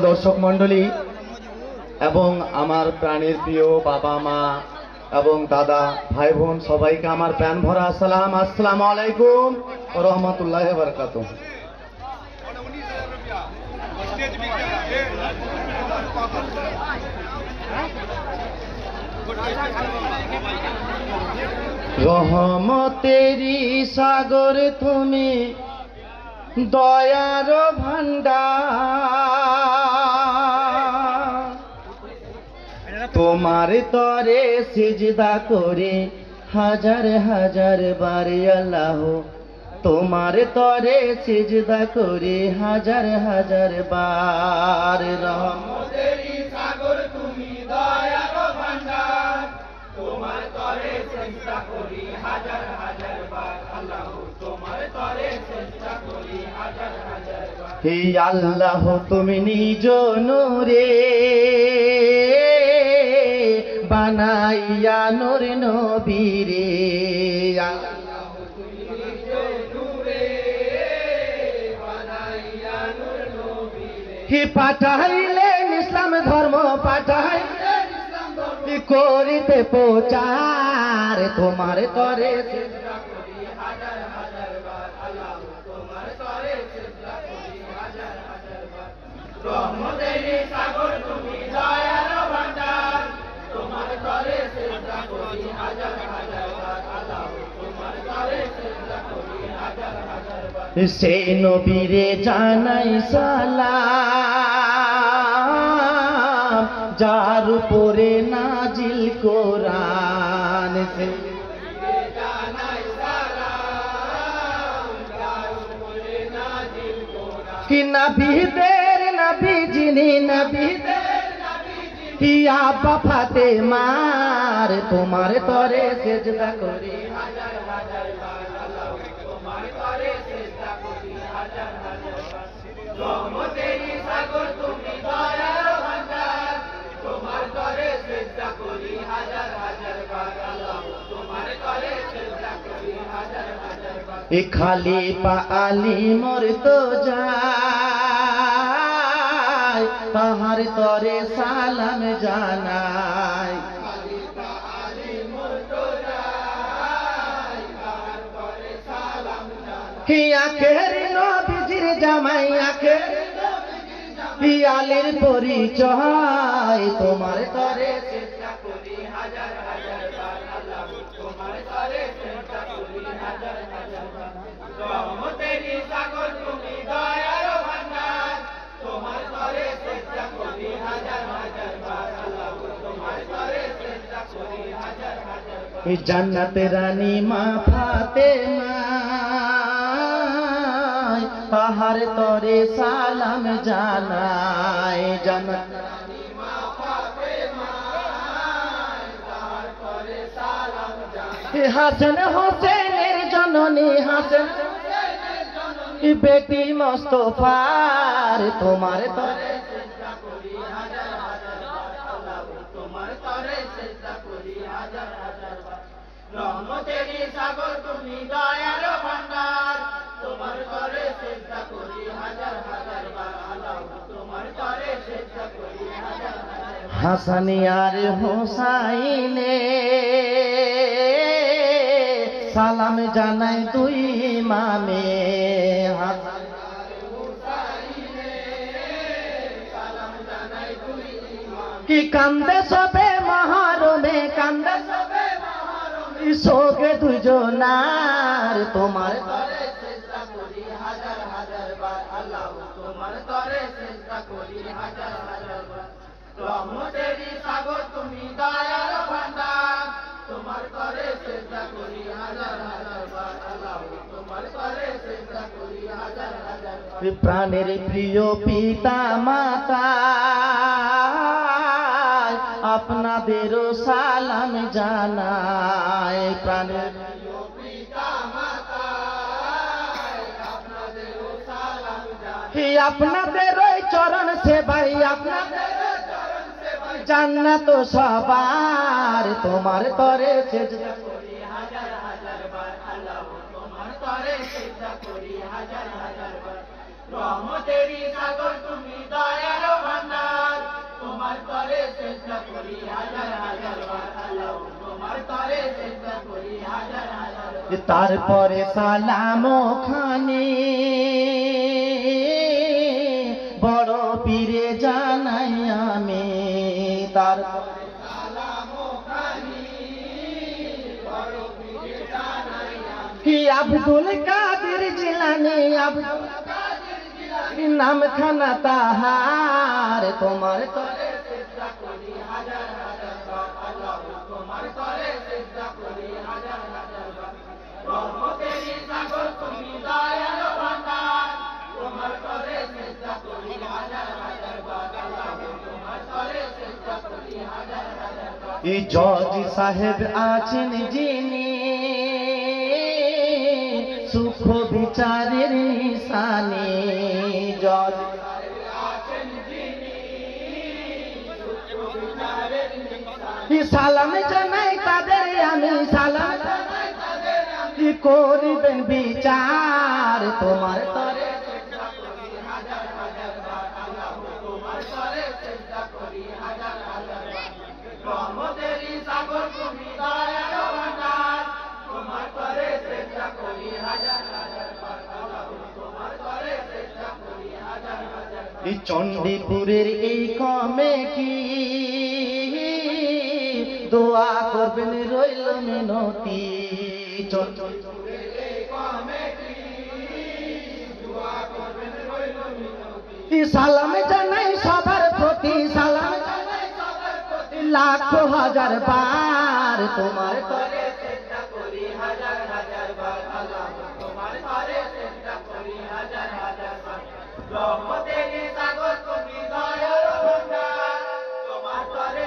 দর্শক মণ্ডলী এবং আমার প্রাণের প্রিয় বাবা মা এবং দাদা ভাই বোন সবাইকে আমার প্রাণ ভরা সালাম। আসসালামু আলাইকুম ওয়া রাহমাতুল্লাহি ওয়া বারাকাতুহু। রহমতেরি সাগর তুমি, দয়ার ভান্ডার, তোমার তরে সিজদা করে হাজার হাজার বার আল্লাহ, তোমার তরে সিজদা করে হাজার হাজার বার। রহমতেরি সাগর তুমি, দয়ার ভান্ডার, তোমার তরে সিজদা করি হাজার হাজার বার আল্লাহ, তোমার তরে সিজদা করি হাজার হাজার বার। হে আল্লাহ তুমি নিজ নূরে বানাইয়া নূর নবীরে, আল্লাহ তুমি নিজ নূরে বানাইয়া নূর নবীরে, হে পাঠাইলেন ইসলাম ধর্ম, পাঠাইলেন ইসলাম ধর্ম করিতে প্রচার, তোমার তরে সিজদা করি হাজার হাজার বার আল্লাহ, তোমার তরে সিজদা করি হাজার হাজার বার। রহমতেরি সাগর তুমি, দয়ার ভান্ডার, তোমার তরে সিজদা করি হাজার হাজার বার আল্লাহ, তোমার তরে সিজদা করি হাজার হাজার বার। সেই নবীরে জানাই সালাম, যার উপরে নাজিল কোরআন, সেই নবীরে জানাই সালাম, যার উপরে নাজিল কোরআন। কি নবীদের নবী যিনি, নবীদের নবী যিনি আবা ফাতেমার, তোমার তরে সিজদা করি হাজার হাজার বার আল্লাহ, তোমার তরে সিজদা করি হাজার হাজার বার। রহমতেরি সাগর তুমি, দয়ার ভান্ডার, তোমার তরে সিজদা করি হাজার হাজার বার আল্লাহ, তোমার তরে সিজদা করি হাজার হাজার বার। এ খলিফা আলী মুর্তজা তাহার তরে সালাম জানাই, খলিফা আলী মুর্তজা তাহার তরে সালাম জানাই। হি আখের নবীজির জামাই, আখের নবীজির জামাই আলীর পরিচয়, তোমার তরে সিজদা করি হাজার হাজার বার আল্লাহ, তোমার তরে সিজদা করি হাজার হাজার বার। রহমতেরি সাগর তুমি, দয়ার ভান্ডার, তোমার তরে সিজদা করি হাজার হাজার বার আল্লাহ, তোমার তরে সিজদা করি হাজার হাজার বার। এই জান্নাতের রানী মা ফাতেমা তাহার তরে সালাম জানাই, জান্নাতের রানী মা ফাতেমা তাহার তরে সালাম জানাই। হাসান হোসেনের জননী, হাসান হোসেনের জননী বেটি মুস্তাফার, তোমার তরে সিজদা করি হাজার হাজার বার আল্লাহ, তোমার তরে সিজদা করি হাজার হাজার বার। রহমতেরি সাগর তুমি, দয়ার ভান্ডার, তোমার তরে সিজদা করি হাজার হাজার বার আল্লাহ, তোমার তরে সিজদা করি হাজার হাজার বার। হাসানি আর হোসাইনে সালাম জানাই দুই ইমামে, হাসান আর হোসাইনে সালাম জানাই দুই ইমামে। কি কান্দে সবে মহরমে, কান্দে সবে মহরমে শোকে দুজনার, তোমার তরে সিজদা করি হাজার হাজার বার আল্লাহ, তোমার তরে সিজদা করি হাজার হাজার বার। রহমতেরি সাগর তুমি, দয়ার ভান্ডার, তোমার তরে সিজদা করি হাজার হাজার বার আল্লাহ, তোমার তরে সিজদা করি হাজার হাজার বার। প্রাণের প্রিয় পিতা মাতা আপনাদেরও সালাম জানাই, প্রাণের প্রিয় পিতা মাতা আপনাদেরও সালাম জানাই। আপনাদের ওই চরণ সেবাই, আপনাদের চরণ সেবাই জান্নাত সবার, তোমার তরে সিজদা করি হাজার হাজার বার আল্লাহ, তোমার তরে সিজদা করি হাজার হাজার বার। রহমতেরি সাগর তুমি, দয়ার তারপরে সালাম খানে বড় পীরে জানাই আমি তারপরে সালাম খানে বড় পীরে জানাই আমি আব্দুল কাদের জিলানী আব্দুল কাদের জিলানী নামখানা তাহার তোমার তরে সিজদা করি হাজার হাজার বার আল্লাহ তোমার তরে সিজদা করি হাজার হাজার বার রহমতেরি সাগর তুমি দয়ার ভান্ডার তোমার তরে সিজদা করি হাজার হাজার বার আল্লাহ তোমার তরে সিজদা করি হাজার হাজার বার এই জজ সাহেব আছেন যিনি সুখ বিচারের নিশানে জজ সাহেব আছেন যিনি সুখ বিচারের নিশানে সালাম জানাই তাদের আমি সালাম জানাই তাদের আমি করিবেন বিচার তোমার তরে সিজদা করি হাজার হাজার বার আল্লাহ তোমার তরে সিজদা করি হাজার হাজার বার রহমতেরি সাগর তুমি দয়ার ভান্ডার তোমার তরে সিজদা করি হাজার হাজার বার আল্লাহ তোমার তরে সিজদা করি হাজার হাজার বার এই চণ্ডীপুরের এই কমিটি দোয়া করবেন রইল মিনতি চণ্ডীপুরের এই কমিটি দোয়া করবেন রইল মিনতি সালাম জানাই সবার প্রতি সালাম জানাই সবার প্রতি লাখ হাজার বার তোমার তরে সিজদা করি হাজার হাজার বার আল্লাহ তোমার তরে সিজদা করি হাজার হাজার বার রহমতেরি সাগর তুমি দয়ার ভান্ডার তোমার তরে